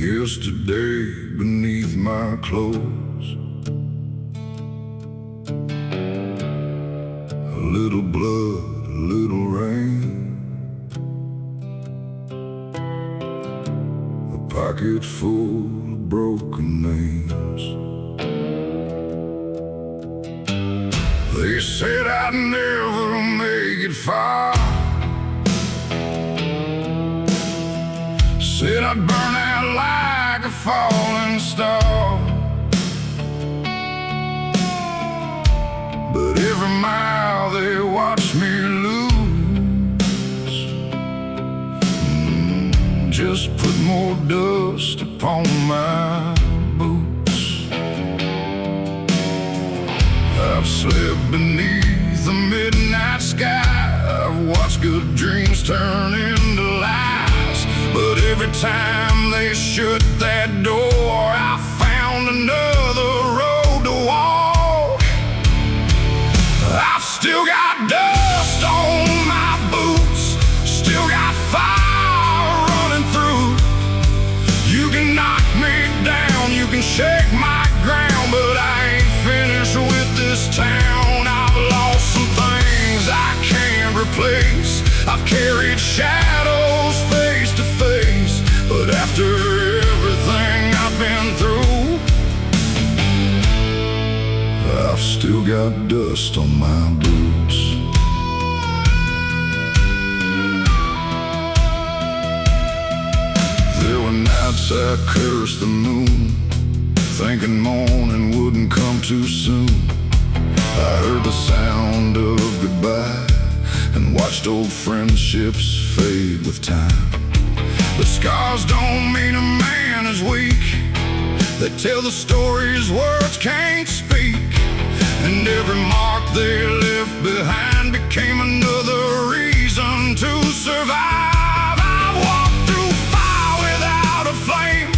Yesterday beneath my clothes, a little blood, a little rain, a pocket full of broken names. They said I'd never make it far, said I'd burn out like a falling star. But every mile they watch me lose, just put more dust upon my boots. I've slept beneath the midnight sky, I've watched good dreams turn into lies. But every time they shut that door, I found another road to walk. I've still got dust on my boots, still got fire running through. You can knock me down, you can shake my ground, but I ain't finished with this town. I've lost some things I can't replace. I've carried shadows face to face, but after everything I've been through, I've still got dust on my boots. There were nights I cursed the moon, thinking morning wouldn't come too soon. I heard the sound of goodbye and watched old friendships fade with time. But scars don't mean a man is weak, they tell the stories words can't speak. And every mark they left behind became another reason to survive. I've walked through fire without a flame,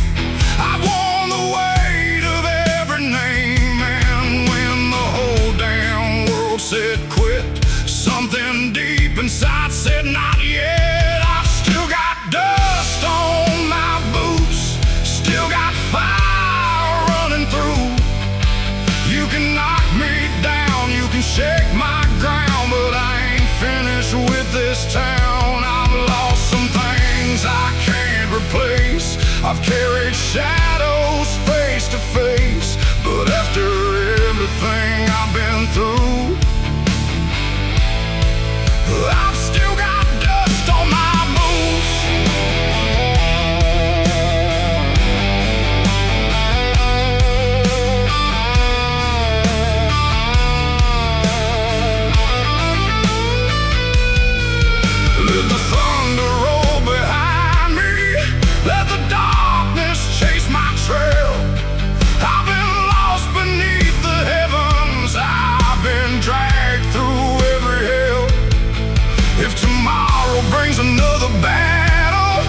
I've worn the weight of every name. And when the whole damn world said quit, something deep inside said not yet. I've still got dust on my boots, still got fire running through. You can knock me down, you can shake my ground, but I ain't finished with this town. I've lost some things I can't replace. I've carried shadows face to face, but after everything I've been through, I've still got dust on my boots. Let the thunder roll behind me, let the darkness chase my trail. I've been lost beneath the heavens, I've been dragged through every hell. If tomorrow brings another battle,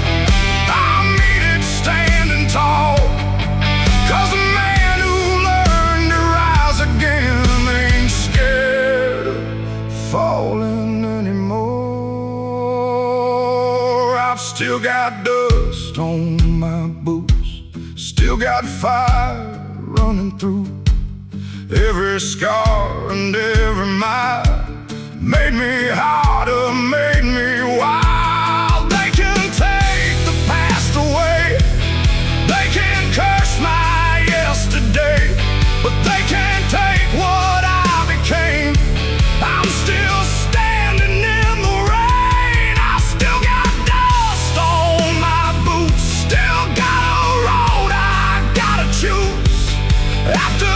I'll meet it standing tall. 'Cause a man who learned to rise again ain't scared of falling anymore. I've still got dust on my boots, still got fire running through. Every scar and every mile made me harder, made me wild. They can take the past away, they can curse my yesterday, but they can't take what I became. I'm still standing in the rain, I still got dust on my boots, still got a road I gotta choose. After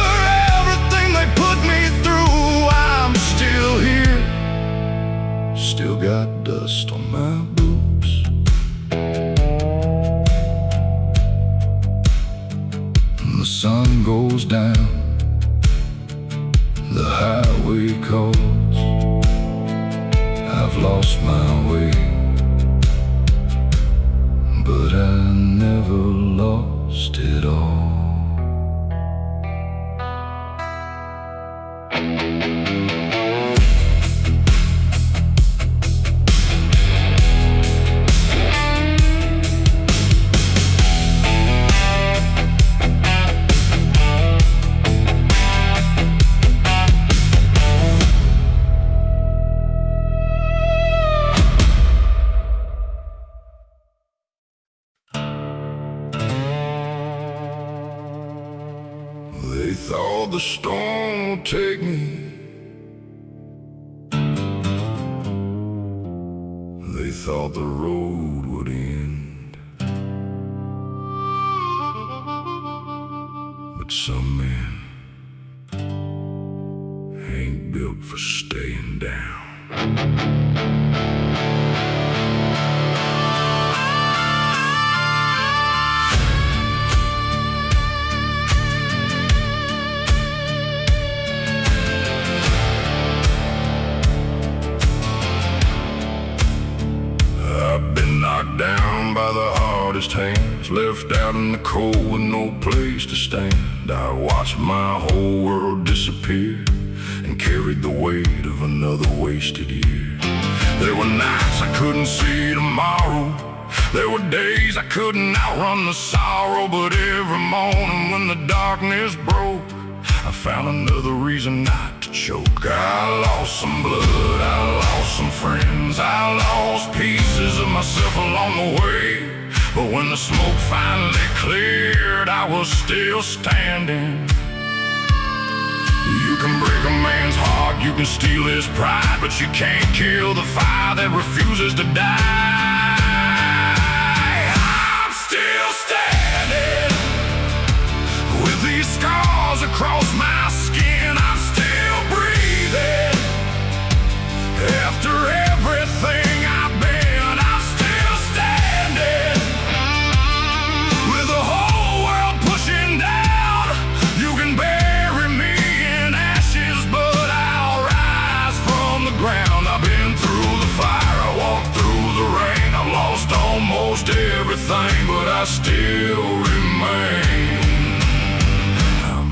everything they put me through, I'm still here, still got dust on my boots. And the sun goes down, the highway calls. I've lost my way, but I never lost it all. thought the storm would take me. They thought the road would end. But some men ain't built for staying down. I've been knocked down by the hardest hands, left out in the cold with no place to stand. I watched my whole world disappear and carried the weight of another wasted year. There were nights I couldn't see tomorrow. There were days I couldn't outrun the sorrow. But every morning when the darkness broke, I found another reason not to choke. I lost some blood, I lost some friends, I lost pieces of myself along the way. But when the smoke finally cleared, I was still standing. You can break a man's heart, you can steal his pride, but you can't kill the fire that refuses to die. I'm still standing with these scars across my skin. I'm still breathing after everything I've been. I'm still standing with the whole world pushing down. You can bury me in ashes, but I'll rise from the ground. I've been through the fire, I walked through the rain. I've lost almost everything, but I still remain.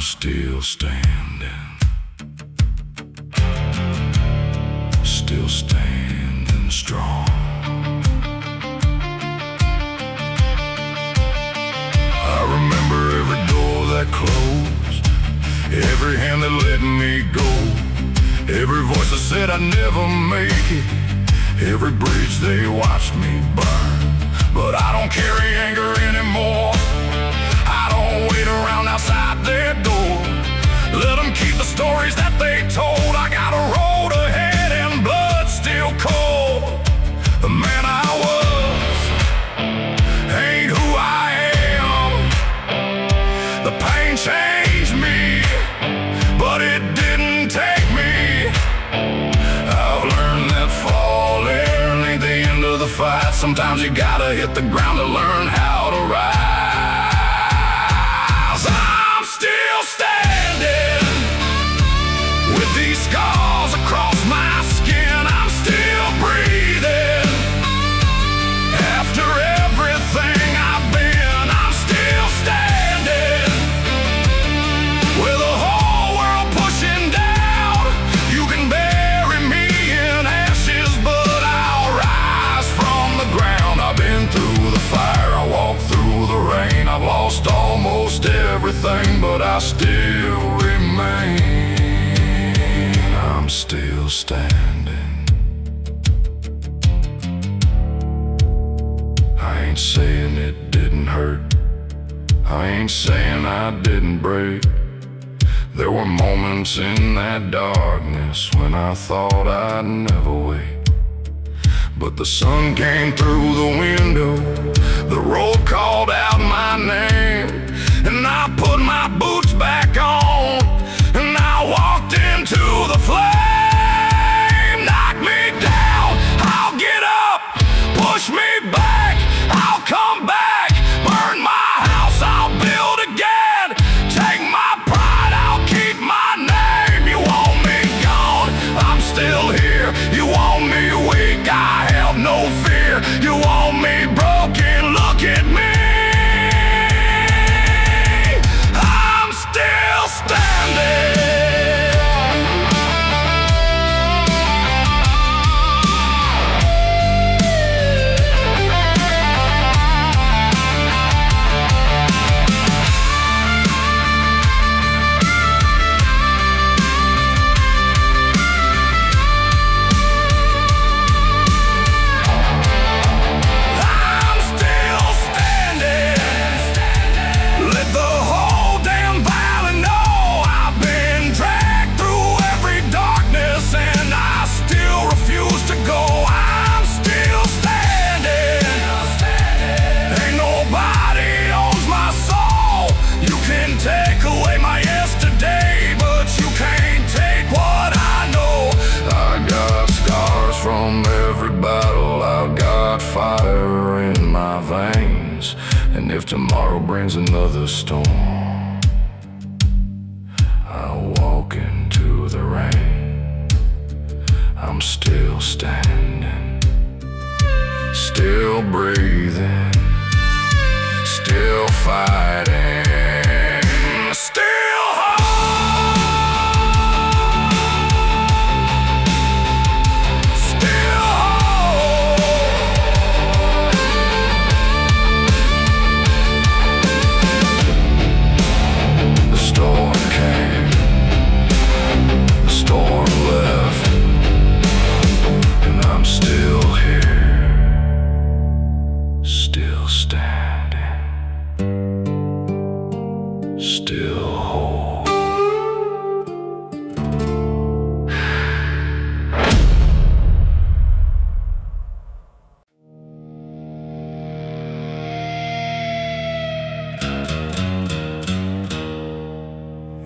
Still standing, still standing strong. I remember every door that closed, every hand that let me go, every voice that said I'd never make it, every bridge they watched me burn. But I don't carry anger anymore. I don't wait around outside their door. Let them keep the stories that they told. I got a road ahead and blood still cold. The man I was ain't who I am. The pain changed me, but it didn't take me. I've learned that falling ain't the end of the fight. Sometimes you gotta hit the ground to learn how to rise. I'm still standing with these scars across my skin. I'm still breathing after everything I've been. I'm still standing with the whole world pushing down. You can bury me in ashes, but I'll rise from the ground. I've been through the fire, I walked through the rain. I've lost almost everything, but I still remain. I'm still standing. I ain't saying it didn't hurt, I ain't saying I didn't break. There were moments in that darkness when I thought I'd never wake. But the sun came through the window, the road called out my name, and I put my boots back on, and I walked into the flame. Knock me down, I'll get up. Push me back, I'll come back. Burn my house, I'll build again. Take my pride, I'll keep my name. You want me gone, I'm still here. You want me weak, I have no fear. You want me broken, look at me. rains, and if tomorrow brings another storm, I'll walk into the rain. I'm still standing, still breathing, still fighting, still whole, still whole. The storm came, the storm left, and I'm still here, still standing, still whole.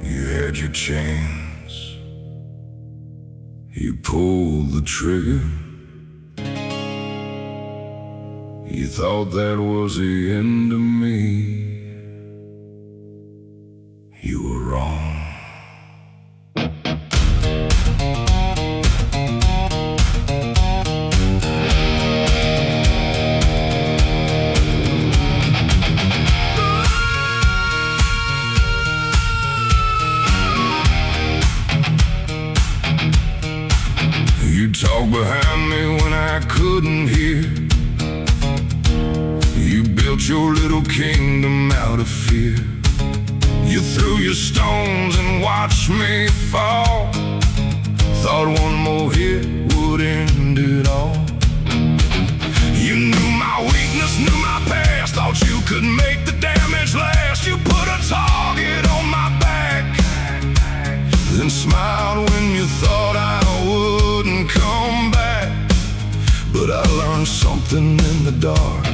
You had your chance, you pulled the trigger. You thought that was the end of me. You were wrong. You talked behind me when I couldn't hear. You built your little kingdom out of fear. You threw your stones and watched me fall. Thought one more hit would end it all. You knew my weakness, knew my past, thought you could make the damage last. You put a target on my back, then smiled when you thought I wouldn't come back. But I learned something in the dark.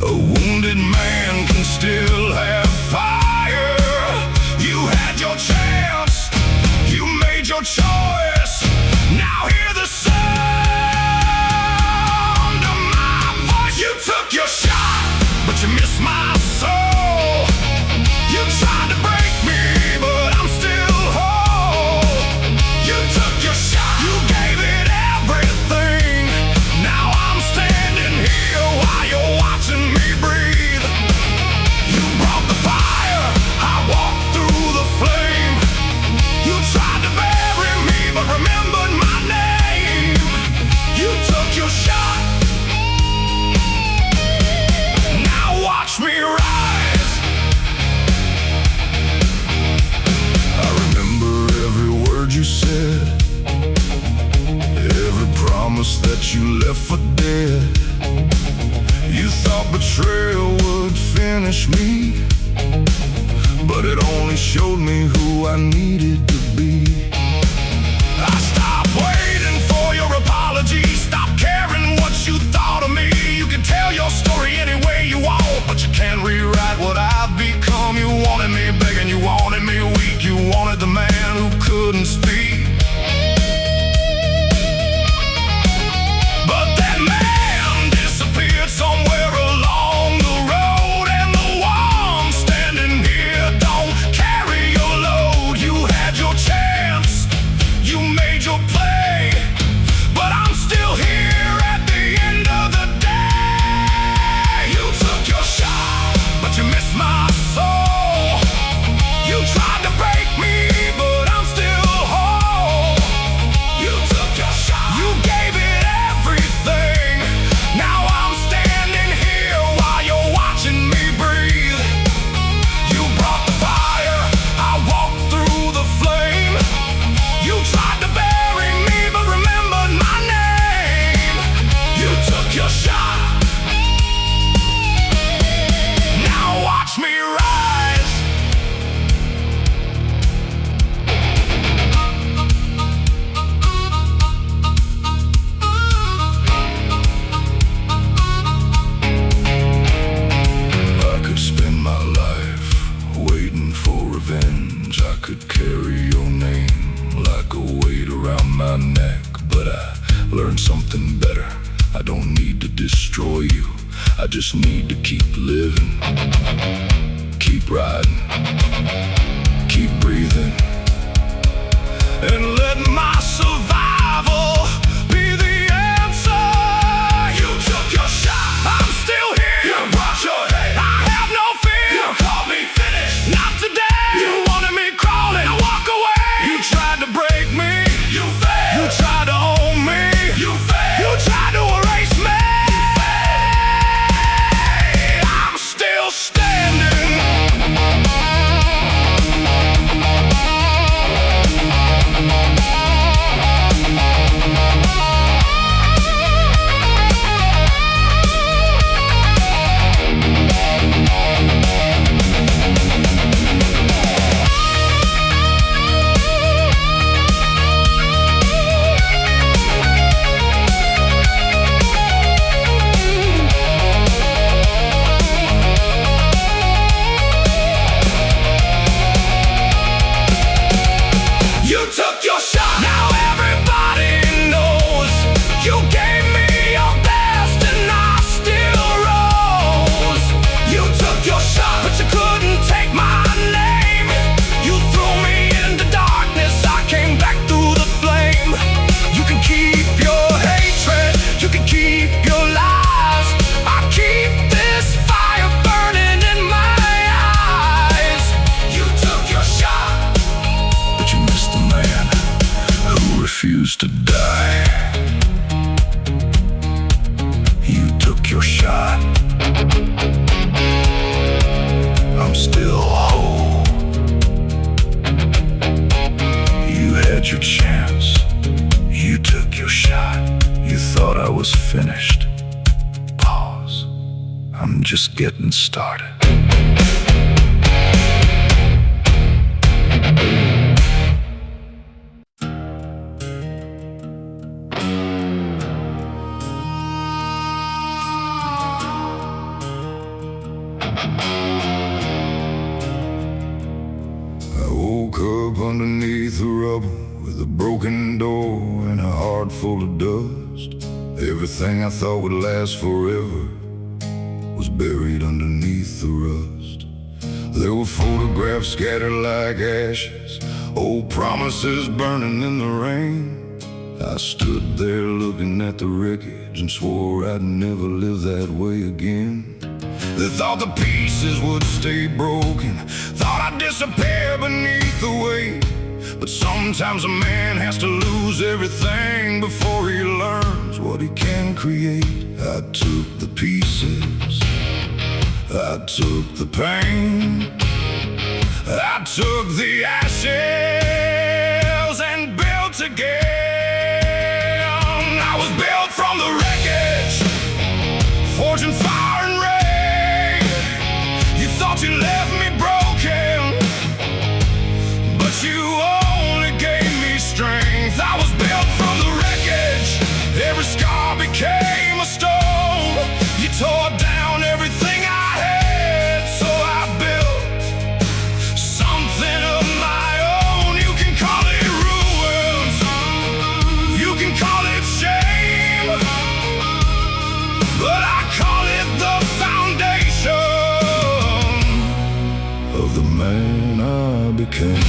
A wounded man can still have fire. You had your chance, you made your choice. Now hear the sound of my voice. You took your shot, but you missed my soul. You tried to break me, but I'm still whole. You took your shot, you gave it everything. Now I'm standing here while you're watching me breathe. You brought the fire, I walked through the flame. You tried to bury me, but remembered my name. You took your shot, now watch me rise. I remember every word you said, every promise that you left for dead. You thought betrayal would finish me, but it only showed me who I needed to be. I stopped waiting for your apology, stopped caring what you thought of me. You can tell your story any way you want, but you can't rewrite what I've become. You wanted me begging, you wanted me weak, you wanted the man who couldn't speak. But that man disappeared somewhere along the road, and the one standing here don't carry your load. You had your chance, you made your I just need to keep living, keep riding, keep breathing, and let my survival be the answer. You took your shot, I'm still here. You brought your head, I have no fear. You called me finished, not today. You wanted me crawling, I walk away. You tried to break me, you failed. You tried to own me, you failed. You tried to erase me, you failed. I'm still standing. You took your shot, now everybody knows. You gave me your best and I still rose. You took your shot, but you couldn't take my name. You threw me into darkness, I came back through the flame. You can keep your hatred, you can keep your lies. I keep this fire burning in my eyes. You took your shot, but you missed the man who refused to die. You took your shot, I'm still whole. You had your chance, you took your shot. You thought I was finished. Pause, I'm just getting started. I woke up underneath the rubble with a broken door and a heart full of dust. Everything I thought would last forever was buried underneath the rust. There were photographs scattered like ashes, old promises burning in the rain. I stood there looking at the wreckage and swore I'd never live that way again. They thought the pieces would stay broken, thought I'd disappear beneath the weight. But sometimes a man has to lose everything before he learns what he can create. I took the pieces, I took the pain, I took the ashes and built again. I was built from the wreckage, forging fire and rain. You thought you left me broken, but you only gave me strength. I was built from the wreckage, every scar became a stone. You tore down everything I had, so I built something of my own. You can call it ruins, you can call it shame, but I call it the foundation of the man I became.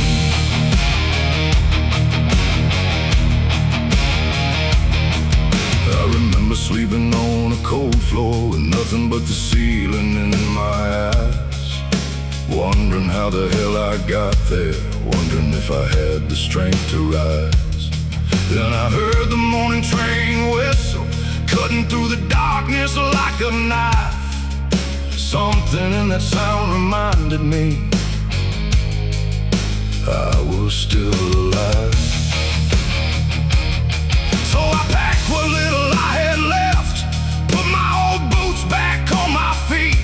I remember sleeping on a cold floor with nothing but the ceiling in my eyes, wondering how the hell I got there, wondering if I had the strength to rise. Then I heard the morning train whistle, cutting through the darkness like a knife. Something in that sound reminded me I was still alive. So I packed what little I had left, put my old boots back on my feet,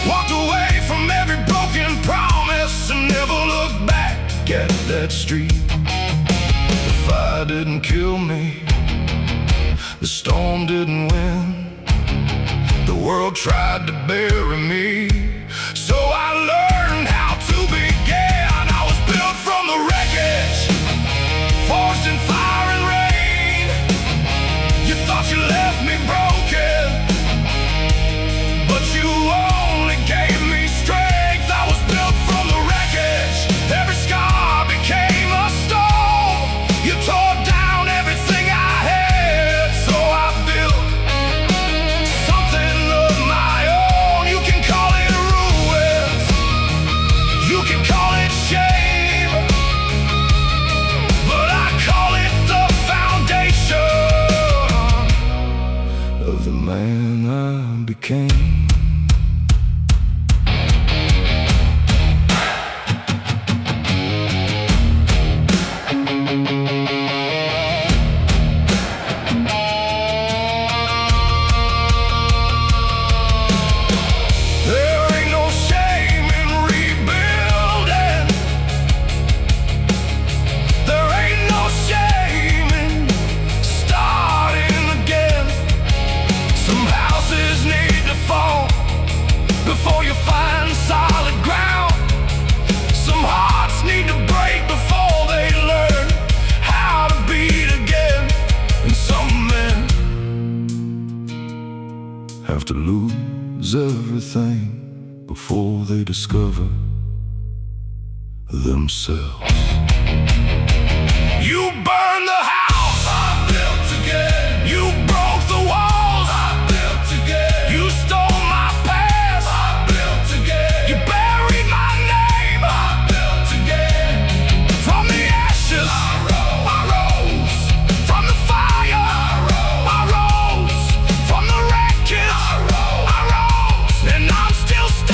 walked away from every broken promise and never looked back at that street. The fire didn't kill me, the storm didn't win, the world tried to bury me, so I learned how to begin. I was built from the wreckage, forged in fire and rain. You thought you left me broken, to lose everything before they discover themselves. You burned the house I built again. You broke the walls I built again. You stole my past I built again. You buried my name I built again. From the ashes I rose. From the fire I rose. From the wreckage I rose. And I'm still standing.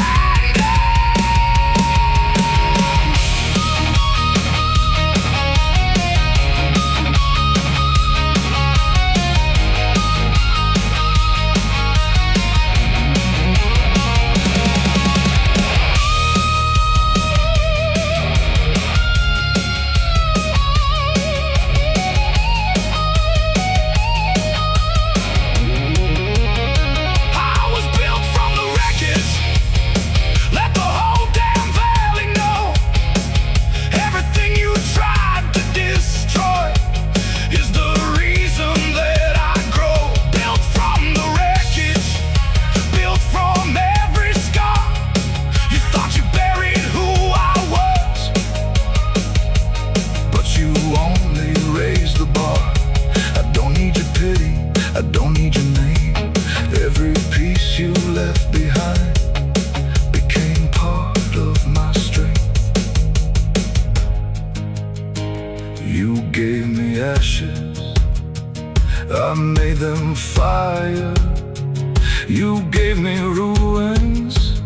I don't need your name. Every piece you left behind became part of my strength. You gave me ashes, I made them fire. You gave me ruins,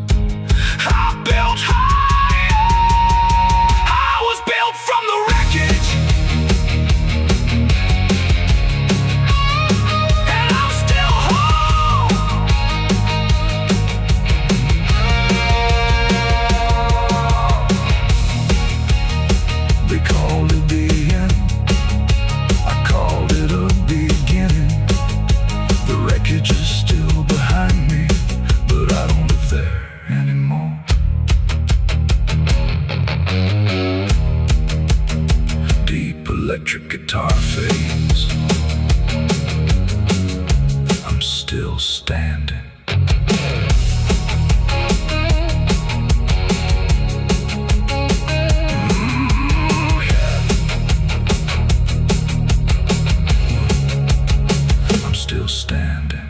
I built higher. I was built from the wreckage. Electric guitar fades. I'm still standing. Yeah. I'm still standing.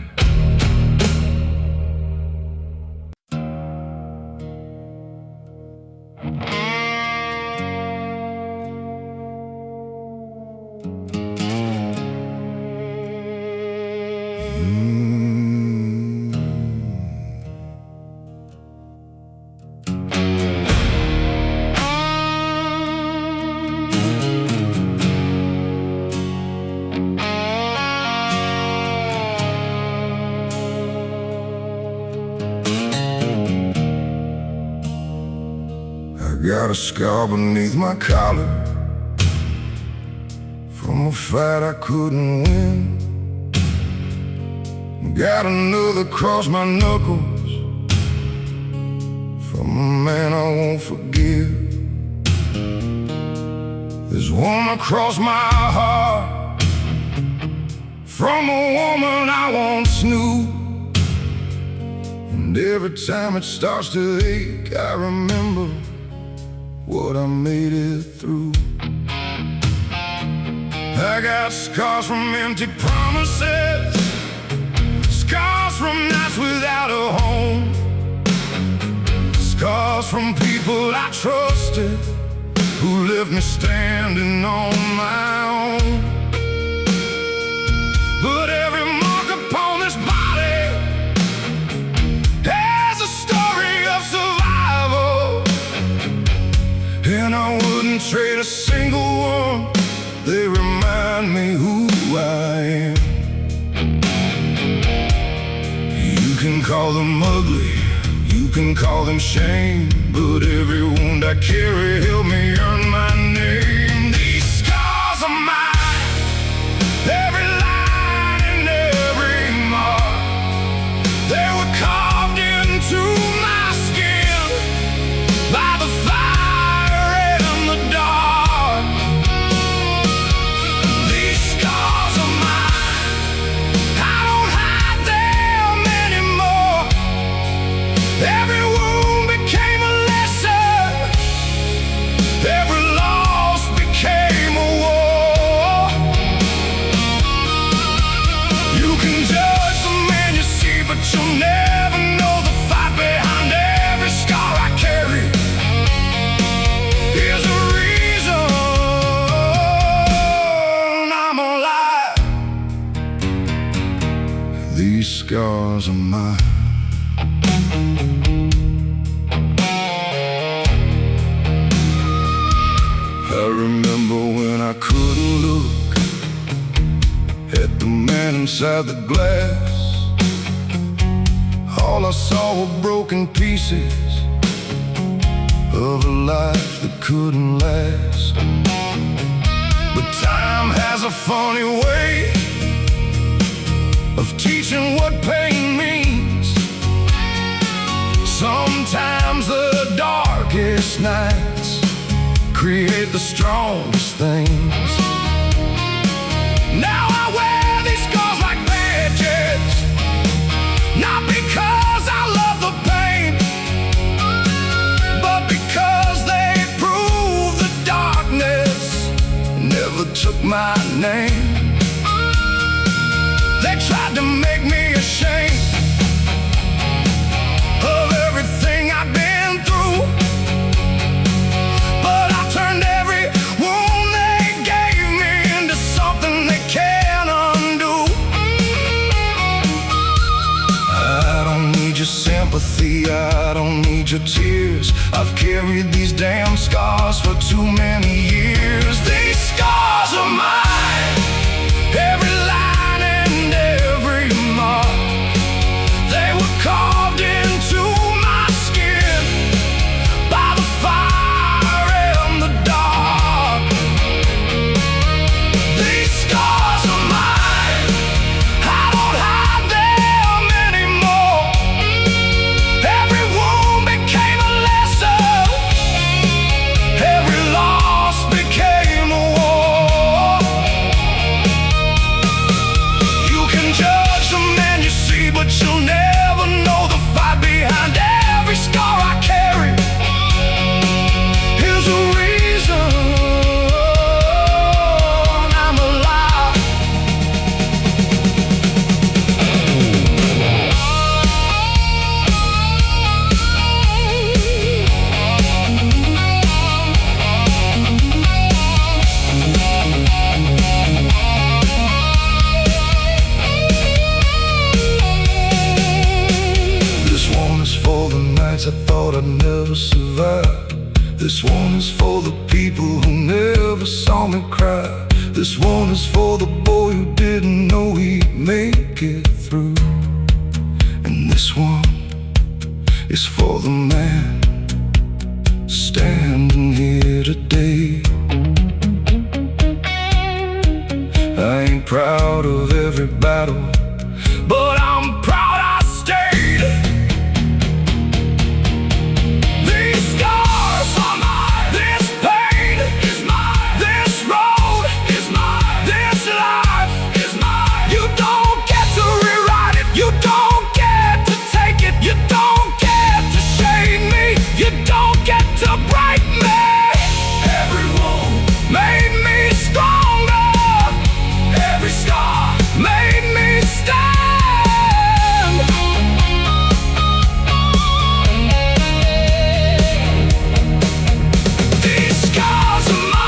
Got a scar beneath my collar from a fight I couldn't win. Got another across my knuckles from a man I won't forgive. There's one across my heart from a woman I once knew. And every time it starts to ache, I remember what I made it through. I got scars from empty promises, scars from nights without a home, scars from people I trusted who left me standing on my own. But every mark upon this body has a story of survival, and I wouldn't trade a single one. They remind me who I am. You can call them ugly, you can call them shame, but every wound I carry helped me earn my name. These scars are mine, every line and every mark. They were carved into my skin by the fire and the dark. These scars are mine, I don't hide them anymore. scars of mine. I remember when I couldn't look at the man inside the glass. All I saw were broken pieces of a life that couldn't last. But time has a funny way of teaching what pain means. Sometimes the darkest nights create the strongest things. Now I wear these scars like badges, not because I love the pain, but because they prove the darkness never took my name. They tried to make me ashamed of everything I've been through, but I turned every wound they gave me into something they can't undo. I don't need your sympathy, I don't need your tears. I've carried these damn scars for too many years. These scars are mine, every line and every mark. They were carved into my skin by the fire and the dark. These scars are mine, I don't hide them anymore. Every wound became a lesson, every loss became a war. You can judge the man you see, but you'll never know the fight behind every scar I carry. Here's a reason I'm alive. This one is for the nights I thought I'd never survive. This one is for the people who never saw me cry. This one is for the boy who didn't know he'd make it through. And this one is for the man standing here today. I ain't proud of every battle, but I'm proud I stayed. These scars are mine, this pain is mine, this road is mine, this life is mine. You don't get to rewrite it, you don't get to take it, you don't get to shame me, you don't get to break me. Every wound made me stronger, every scar made me stand. These scars are mine.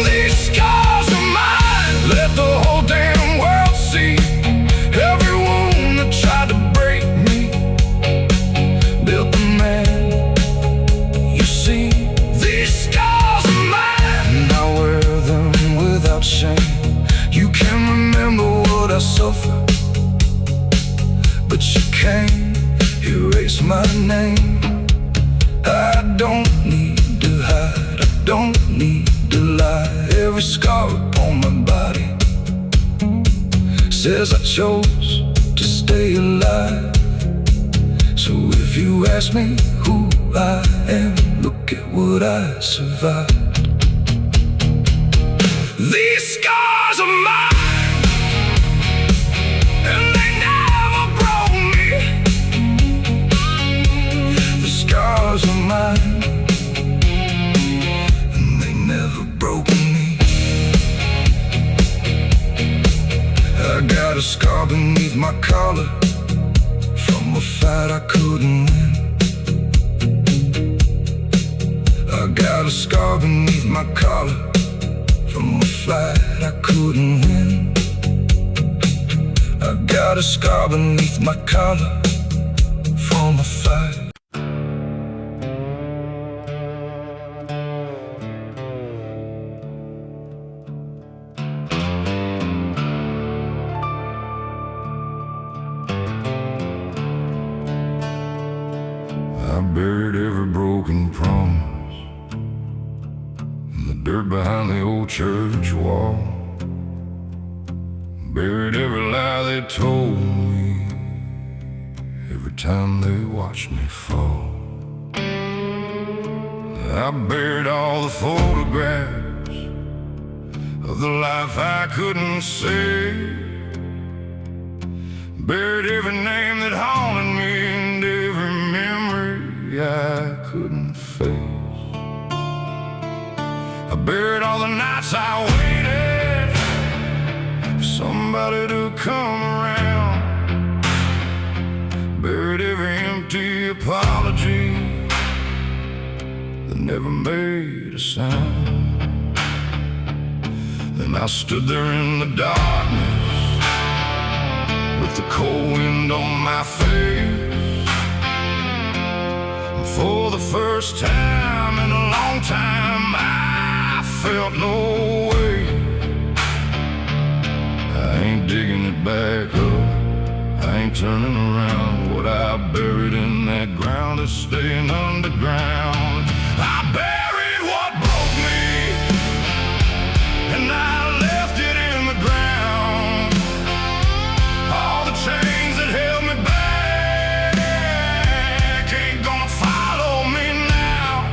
These scars are mine. Let the whole damn world see. Every wound that tried to break me built the man you see. These scars are mine, and I wear them without shame. You can remember what I suffered, but you can't erase my name. I don't need to hide, I don't need to lie. Every scar upon my body says I chose to stay alive. So if you ask me who I am, look at what I survived. These scars are mine, and they never broke me. The scars are mine, and they never broke me. I got a scar beneath my collar from a fight I couldn't win. I got a scar beneath my collar from a fight I couldn't win. I got a scar beneath my collar from a fight. I buried every broken promise in the dirt behind the old church wall. Buried every lie they told me every time they watched me fall. I buried all the photographs of the life I couldn't save. Buried every name that haunted me and every memory I couldn't face. I buried all the nights I waited for somebody to come around. Buried every empty apology that never made a sound. Then I stood there in the darkness with the cold wind on my face. And for the first time in a long time, I felt no way. I ain't digging it back up, I ain't turning around. What I buried in that ground is staying underground. I buried what broke me, and I left it in the ground. All the chains that held me back ain't gonna follow me now.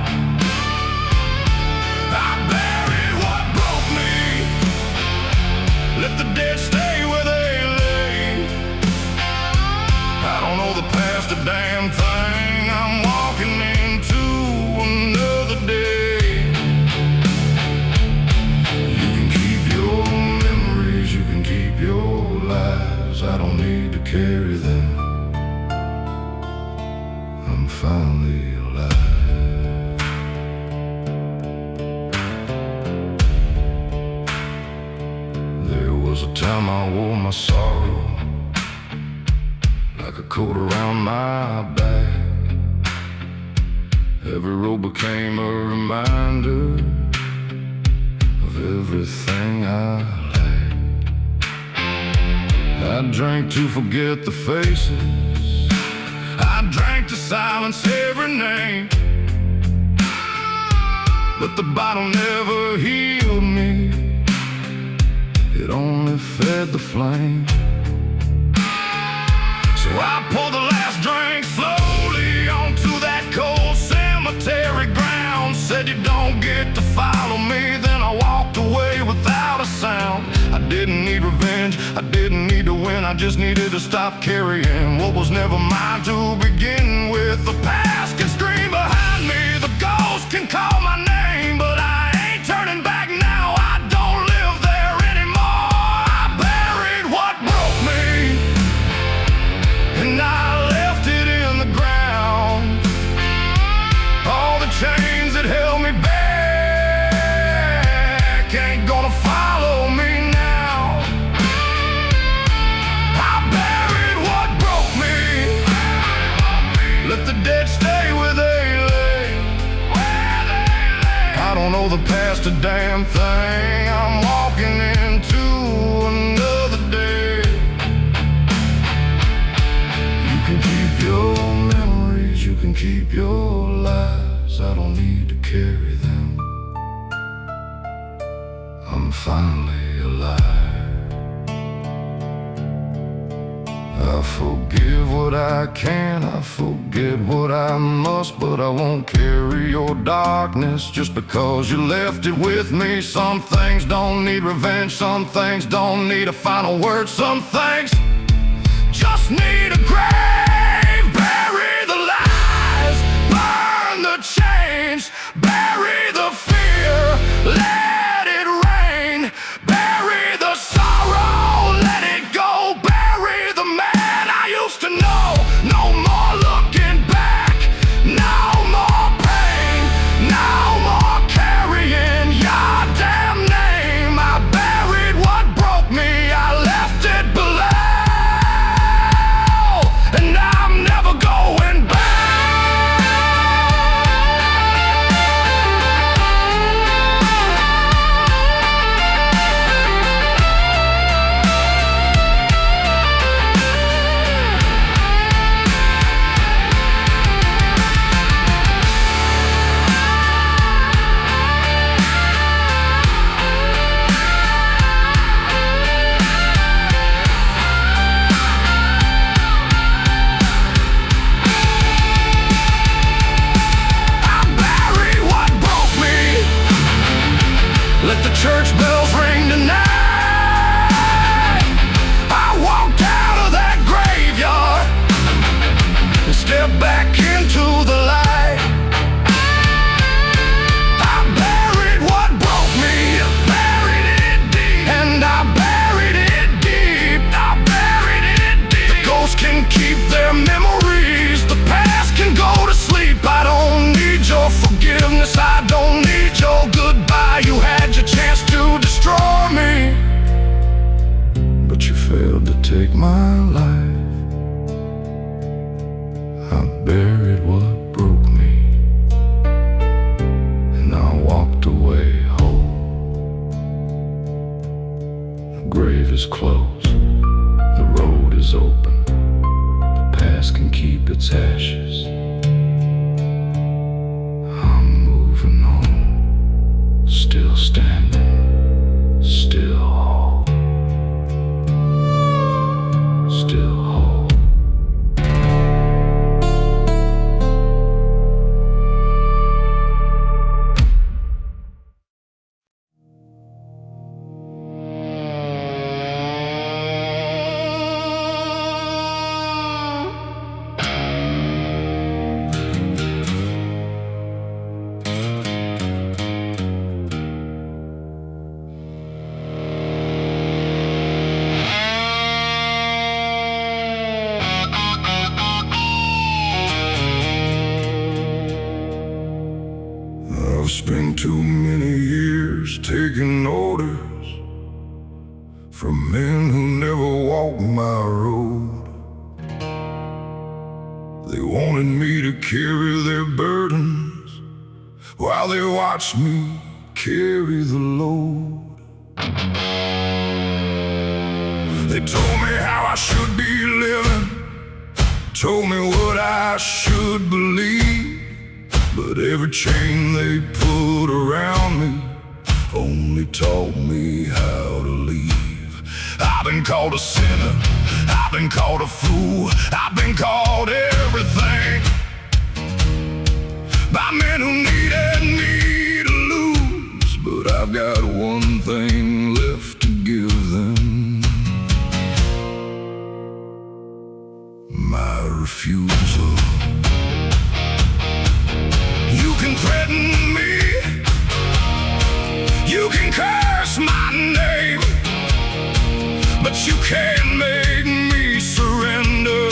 I buried what broke me, let the dead stay where they lay. I don't know the past a damn thing, I'm walking into another day. You can keep your memories, you can keep your lies, I don't need to carry them. I'm finally alive. There was a time I wore my sorrow like a coat around my back. Every road became a reminder of everything I lacked. I drank to forget the faces, I drank to silence every name. But the bottle never healed me, it only fed the flame. So I poured the last drink slowly onto that cold cemetery ground. Said you don't get to follow me, then I walked away without a sound. I didn't need revenge, I didn't need to win, I just needed to stop carrying what was never mine to begin with. The past can scream behind me, the ghost can call my name, but I ain't turning back now, I don't live there anymore. I buried what broke me, and I left it in the ground. All the chains that held me back ain't gonna follow me now. I buried what broke me, let the dead stay where they lay. I don't know the past a damn thing, I'm walking into another day. You can keep your memories, you can keep your lies, I don't need to carry them. I'm finally alive. I forgive what I can, I forget what I must, but I won't carry your darkness just because you left it with me. Some things don't need revenge, some things don't need a final word, some things just need a grave. Bury the lies, burn the chains, bury the fear, let it rain. Bury the sorrow, let it go. Bury the man I used to know, no more. spent too many years taking orders from men who never walked my road. They wanted me to carry their burdens while they watched me carry the load. They told me how I should be living, told me what I should believe, but every chain they put around me only taught me how to leave. I've been called a sinner, I've been called a fool, I've been called everything by men who needed me to lose, but I've got one thing left to give them: my refusal. You can threaten me, you can curse my name, but you can't make me surrender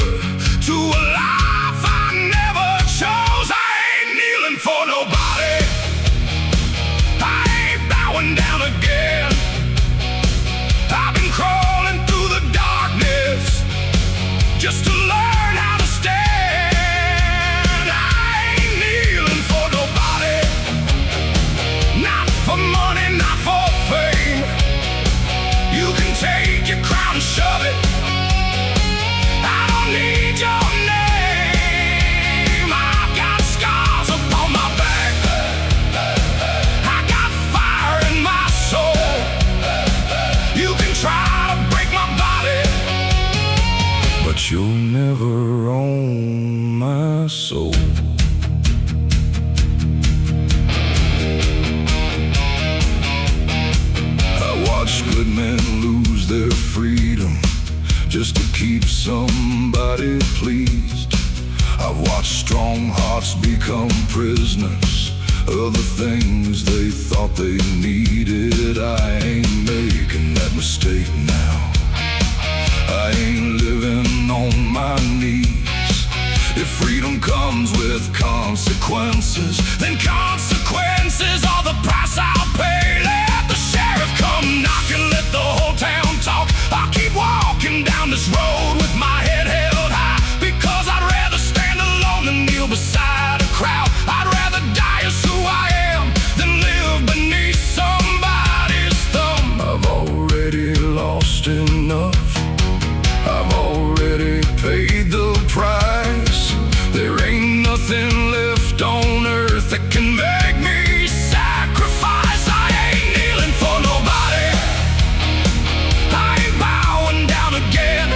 to a life I never chose. I ain't kneeling for nobody, I ain't bowing down again. I've been crawling through the darkness just to learn how to stand. I ain't kneeling for nobody, not for money, not for fame. You can take your crown and shove it, I don't need your name. I've got scars upon my back, I got fire in my soul. You can try to break my body, but you'll never own my soul. I watched good men lose their freedom just to keep somebody pleased. I've watched strong hearts become prisoners of the things they thought they needed. I ain't making that mistake now, I ain't living on my knees. If freedom comes with consequences, then consequences are the price I'll pay. Let the sheriff come knocking, let the whole town talk. I'll keep walking down this road with my head held high, because I'd rather stand alone than kneel beside a crowd. I'd rather die as who I am than live beneath somebody's thumb. I've already lost enough, I've already paid the price. There ain't nothing left on earth that can make me sacrifice. I ain't kneeling for nobody, I ain't bowing down again.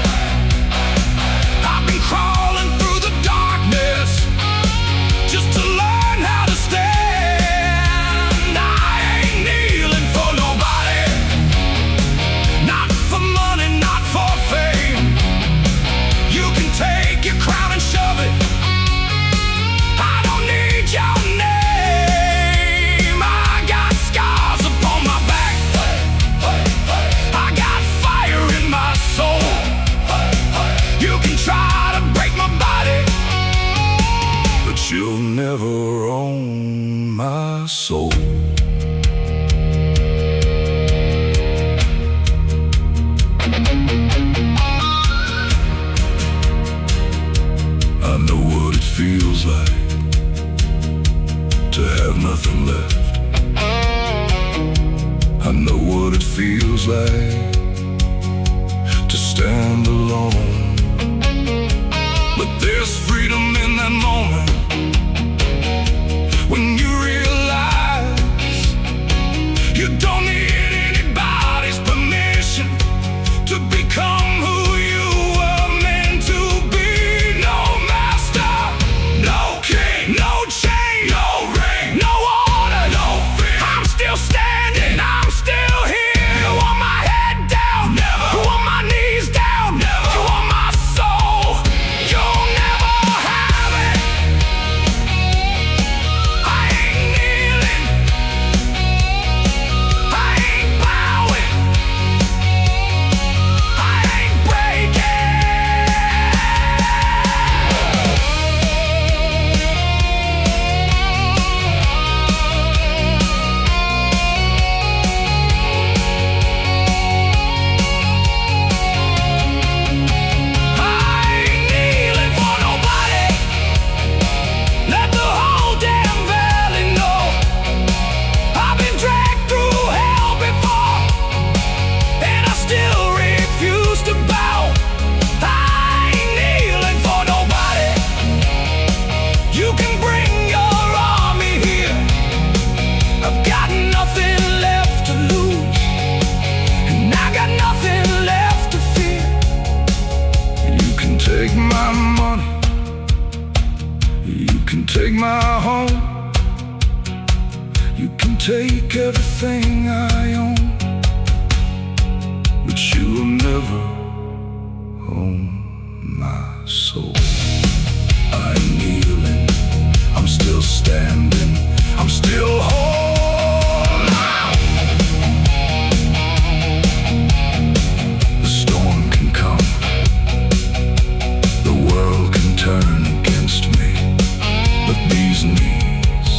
I've been crawling through the darkness just to learn how to stand. I ain't kneeling for nobody, not for money, not for fame. You can take your crown and shove it, I don't need your name. I got scars upon my back, I got fire in my soul. You can try to break my body, but you'll never own my soul. I know what it feels like to have nothing left. I know what it feels like to stand alone. But there's freedom in that moment when you realize you don't need anybody's permission to become who you were meant to be. No master, no king, no chain, no ring, no order, no fear. I'm still standing, I'm still here. You want my head down, never. You want my knees down, never. You want my soul, you'll never have it. take my home, you can take everything I own, but you will never own my soul. I'm kneeling, I'm still standing, I'm still whole. The storm can come, the world can turn against me, but these knees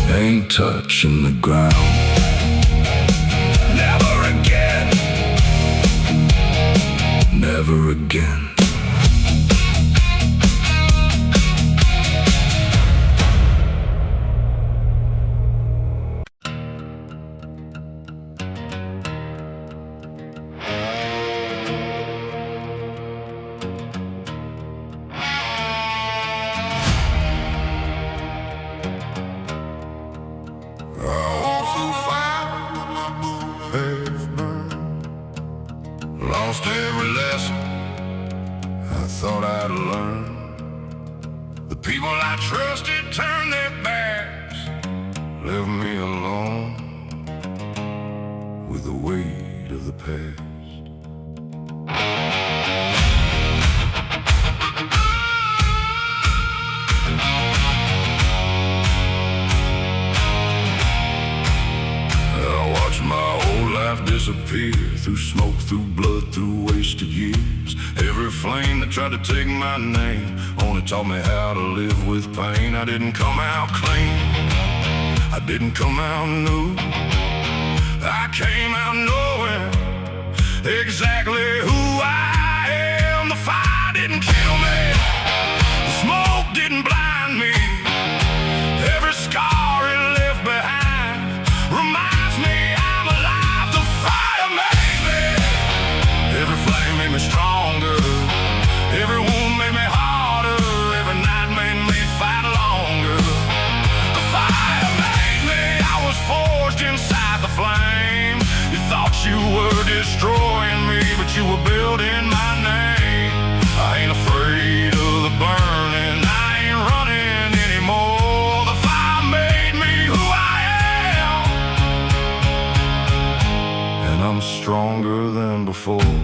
ain't touching the ground. Never again, never again. Lost every lesson I thought I'd learned. The people I trusted turned their backs, left me alone with the weight of the past. I watched my whole life disappear, through smoke, through blood, through wasted years. Every flame that tried to take my name only taught me how to live with pain. I didn't come out clean, I didn't come out new. I came out knowing exactly who I am. The fire didn't kill me, the smoke didn't blind me. Every scar it left behind reminds me I'm alive. The fire made me, every flame made me stronger, every wound made me harder, every night made me fight longer. The fire made me, I was forged inside the flame. You thought you were destroying me, but you were building my name. I ain't afraid of the burning, I ain't running anymore. The fire made me who I am, and I'm stronger than before.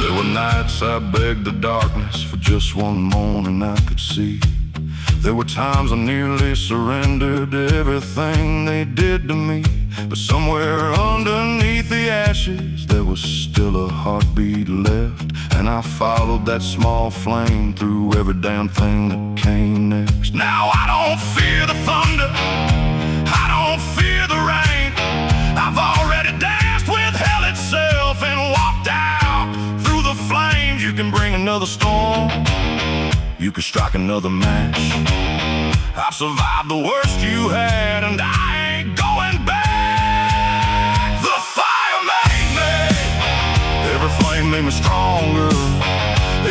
There were nights I begged the darkness for just one morning I could see. There were times I nearly surrendered everything they did to me. But somewhere underneath the ashes there was still a heartbeat left, and I followed that small flame through every damn thing that came next. Now I don't fear the thunder, I don't fear the rain. I've already danced with hell itself and walked out through the flames. You can bring another storm, you can strike another match. I've survived the worst you had, and I ain't going back. The fire made me, every flame made me stronger,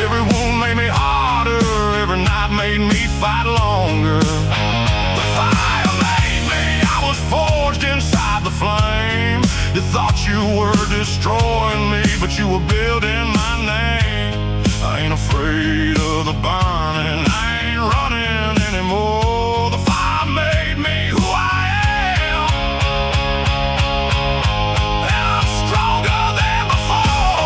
every wound made me harder, every night made me fight longer. The fire made me, I was forged inside the flame. You thought you were destroying me, but you were building my name. I ain't afraid of the burning, I ain't running anymore. The fire made me who I am, and I'm stronger than before.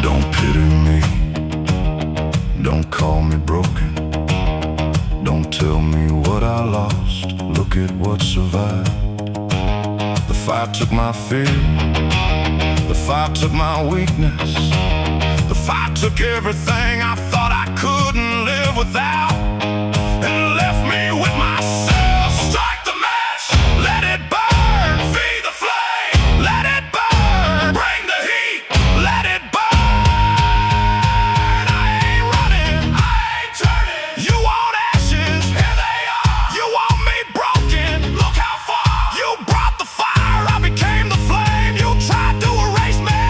Don't pity me, don't call me broken, don't tell me what I lost, look at what survived. The fire took my fear, the fire took my weakness, the fire took everything I thought I couldn't live without, and left me with myself. Strike the match, let it burn, feed the flame, let it burn, bring the heat, let it burn. Look how far you brought the fire, I became the flame. You tried to erase me,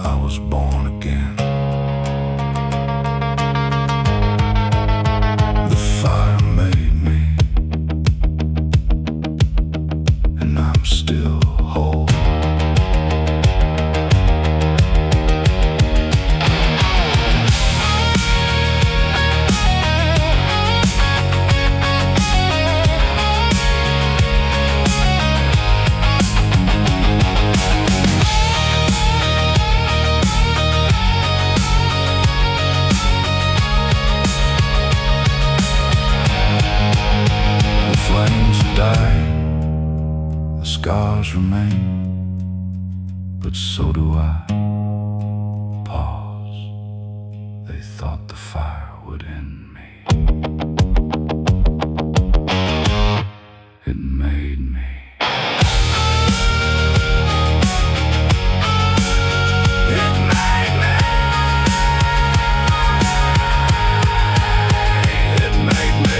I was born again. The fire made me, and I'm still whole. Flames die, the scars remain, but so do I. Pause, they thought the fire would end me. It made me. It made me. It made me.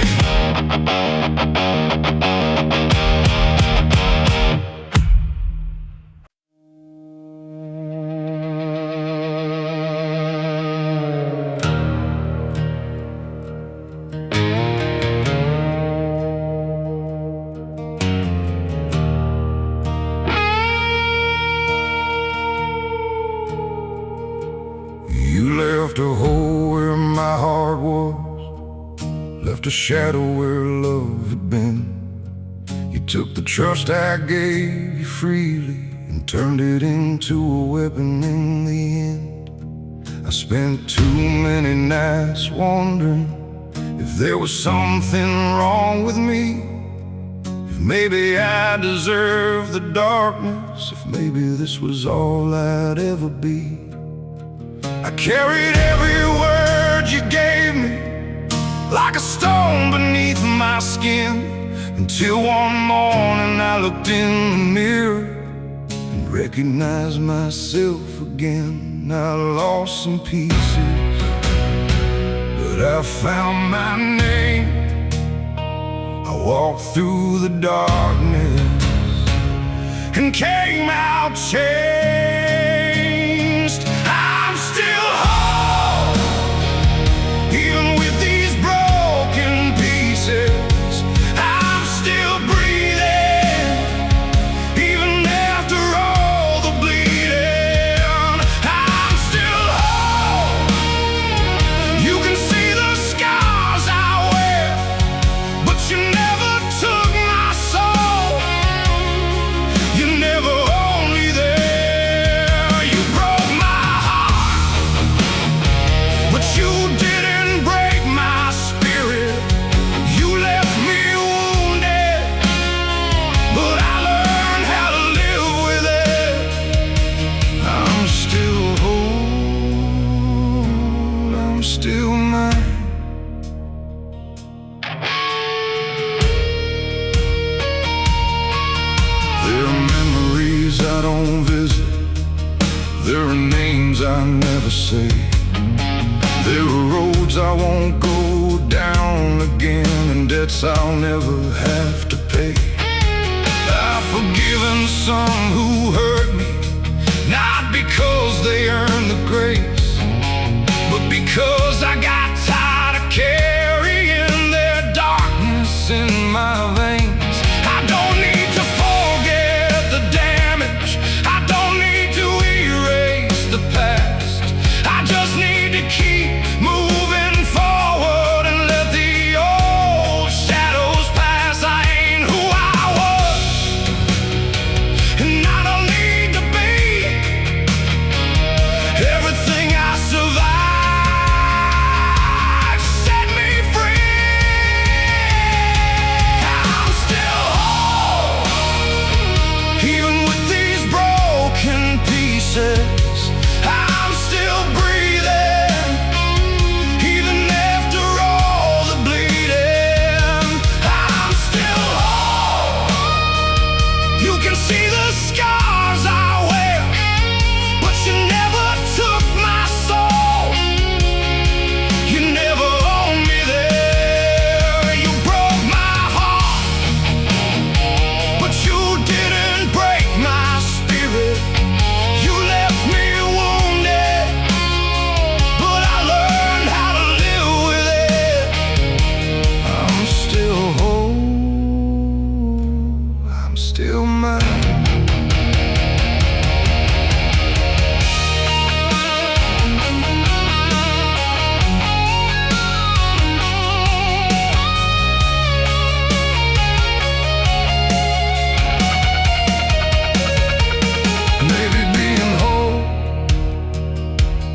You left a hole where my heart was, left a shadow where love had been. You took the trust I gave you freely and turned it into a weapon in the end. I spent too many nights wondering if there was something wrong with me, if maybe I deserved the darkness, if maybe this was all I'd ever be. I carried every word you gave me like a stone beneath my skin, until one morning I looked in the mirror and recognized myself again. I lost some pieces, but I found my name. I walked through the darkness and came out changed. I'm still whole, even with these broken pieces. I'm still breathing, even after all the bleeding. I'm still whole. You can see the scars I wear, but you never took my soul. You never owned me there. You broke my heart, but you didn't break my spirit. You left me wounded, but I learned how to live with it. I'm still whole, I'm still mine. There are memories I don't visit, there are names I never say, there are roads I won't go down again, and debts I'll never have to pay. I've forgiven some who hurt me, not because they earned the grace, but because I got tired of carrying their darkness in my veins. I don't need to forget the damage, I don't need to erase the past. I just need to keep moving forward and let the old shadows pass. I ain't who I was, and I don't need to be.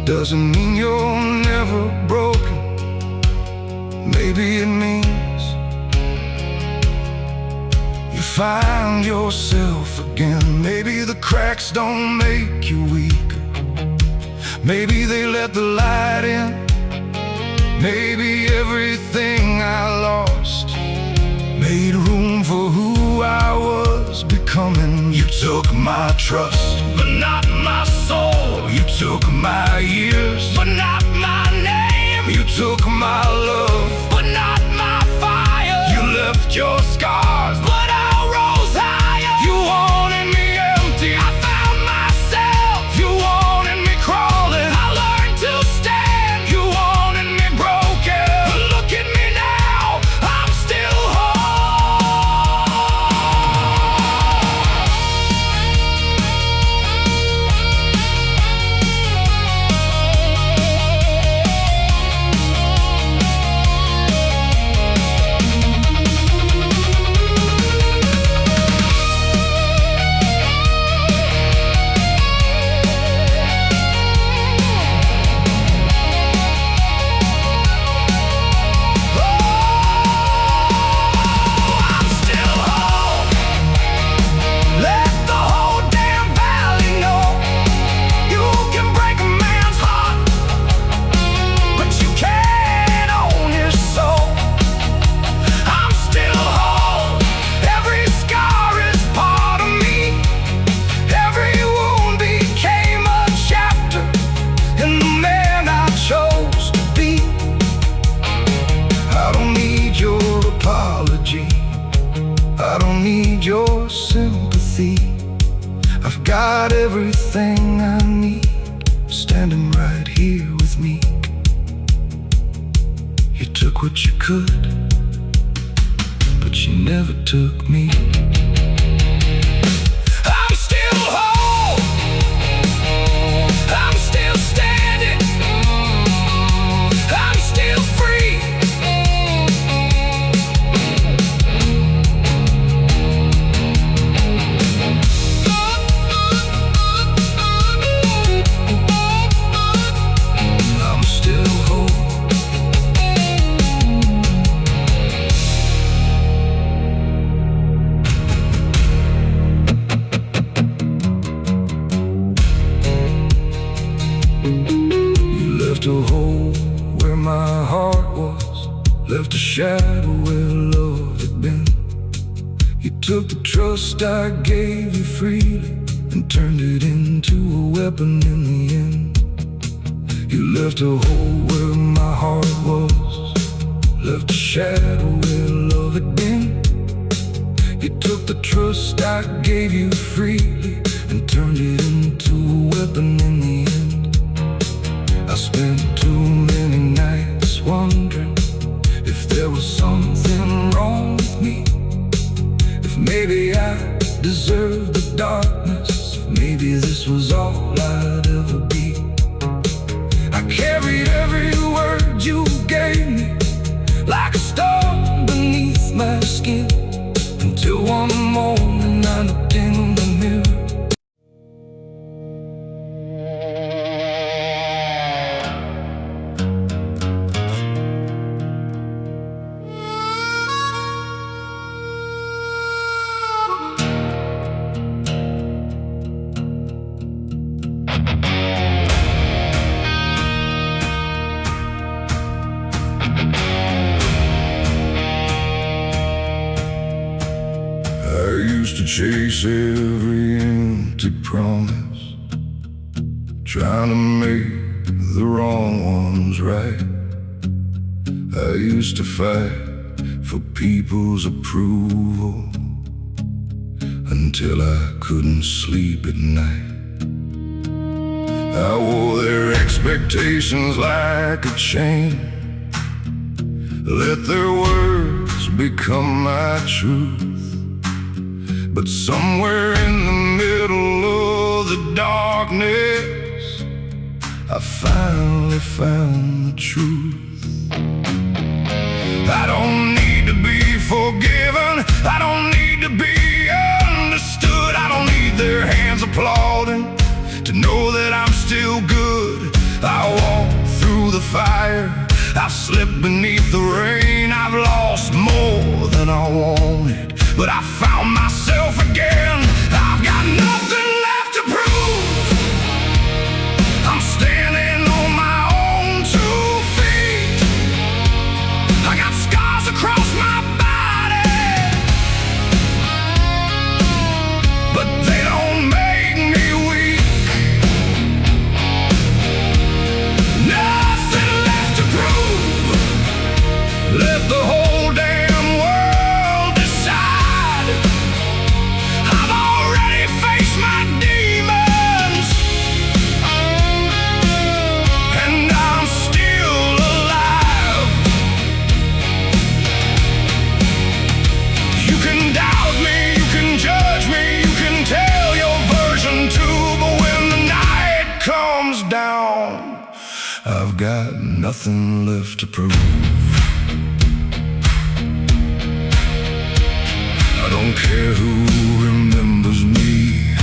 doesn't mean you're never broken. Maybe it means you find yourself again. Maybe the cracks don't make you weaker. Maybe they let the light in. Maybe everything I lost made room for who I was becoming. You took my trust, but not my soul. You took my years, but not my name. You took my love, but not my fire. You left your scars, but I rose higher. You wanted me empty, I found myself. You wanted me crawling, I learned to stand. You wanted me broken, but look at me now, I'm still your sympathy. I've got everything I need standing right here with me. You took what you could, but you never took me. I'm still whole, I'm still standing, I'm still free. Left a hole where my heart was, left a shadow where love had been. You took the trust I gave you freely and turned it into a weapon in the end. You left a hole where my heart was, left a shadow where love had been. You took the trust I gave you freely and turned it into a weapon in the end. I spent too many nights wondering if there was something wrong with me, if maybe I deserved the darkness, if maybe this was all I'd ever be. I carried every word you gave me like a star beneath my skin, until one morning I looked in the mirror. Used to chase every empty promise, trying to make the wrong ones right. I used to fight for people's approval until I couldn't sleep at night. I wore their expectations like a chain, let their words become my truth. But somewhere in the middle of the darkness, I finally found the truth. I don't need to be forgiven, I don't need to be understood. I don't need their hands applauding to know that I'm still good. I walked through the fire, I've slipped beneath the rain. I've lost more than I wanted, but I found myself again. I've got nothing left to prove. I'm standing on my own 2 feet. I got scars across my body, but they don't make me weak. Nothing left to prove. Let the whole damn world decide. I've already faced my demons, and I'm still alive. You can doubt me, you can judge me, you can tell your version too, but when the night comes down, I've got nothing left to prove. I don't care who remembers me,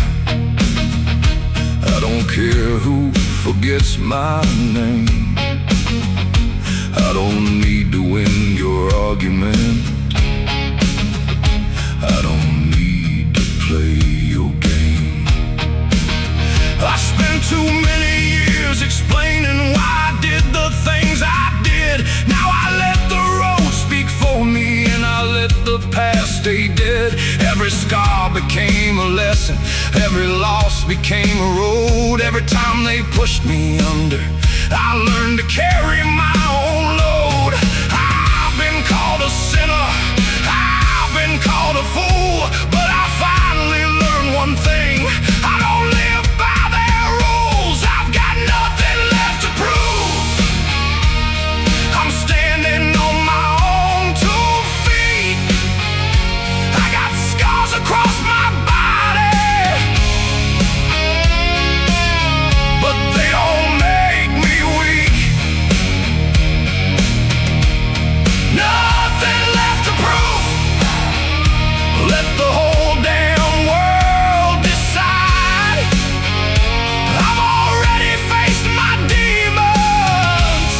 I don't care who forgets my name. I don't need to win your argument, I don't need to play your game. I spent too many years explaining why I did the things I did. Now I let the road speak for me, and I let the past stay dead. Every scar became a lesson, every loss became a road. Every time they pushed me under, I learned to carry my own load. I've been called a sinner, I've been called a fool, but I finally learned one thing: I don't live by their rules. I've got nothing left to prove. I'm standing on my own 2 feet. I got scars across my body, but they don't make me weak. Nothing left to prove. Let the whole damn world decide. I've already faced my demons,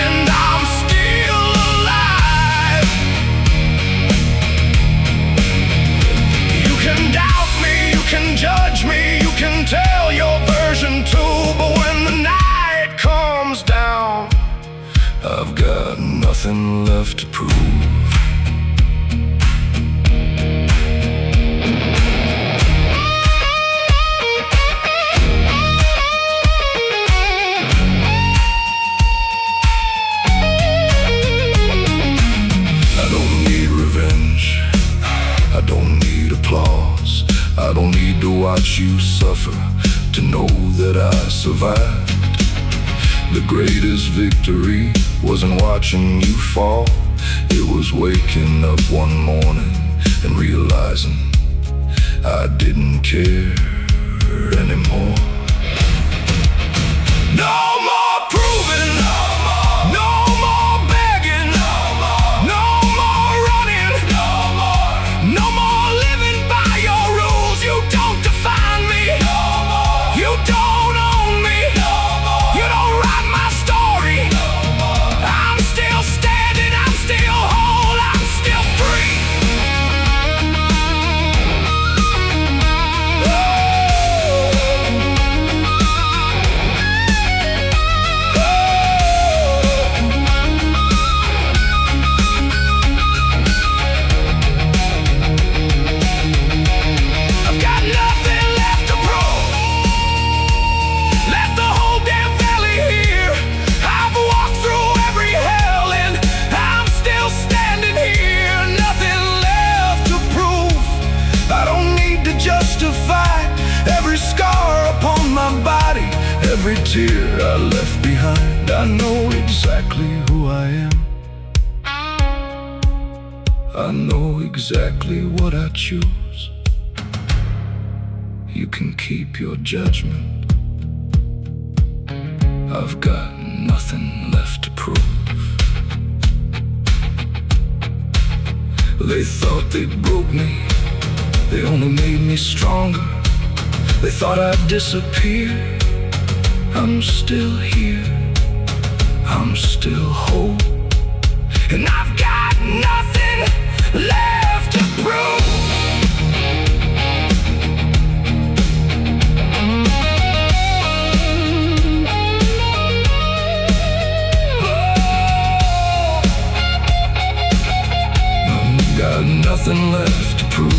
and I'm still alive. You can doubt me, you can judge me, you can tell your version too, but when the night comes down, I've got nothing left to prove. I don't need revenge, I don't need applause, I don't need to watch you suffer to know that I survived. The greatest victory wasn't watching you fall, it was waking up one morning and realizing I didn't care anymore. No more proving, no more begging, no more running, no more living by your rules. You don't define me, you don't own me, you don't write my story. I'm still standing, I'm still whole, I'm still free. I've got nothing left to prove. Let the whole damn valley hear. I've walked through every hell, and I'm still standing here. Nothing left to prove. I don't need to justify every scar upon my body, every tear I left behind. I know exactly who I am, I know exactly what I choose. You can keep your judgment, I've got nothing left to prove. They thought they broke me, they only made me stronger. They thought I'd disappear, I'm still here, I'm still whole, and I've got nothing left to prove. I've got nothing left to prove.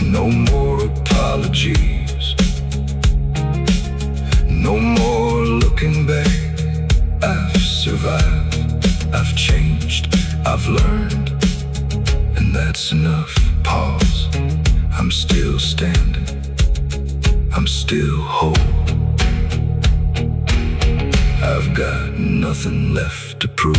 No more apologies, no more looking back. I've survived, I've changed, I've learned, and that's enough. Pause, I'm still standing, I'm still whole. I've got nothing left to prove.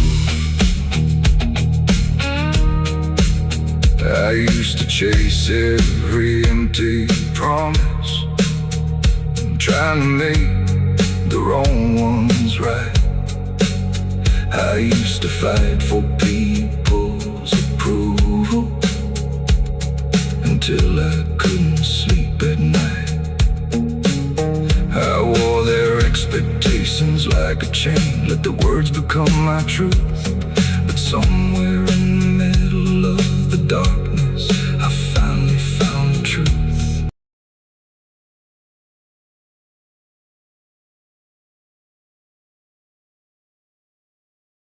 I used to chase every empty promise, trying to make the wrong ones right. I used to fight for people's approval until I couldn't sleep at night. I wore their expectations like a chain, let the words become my truth. But somewhere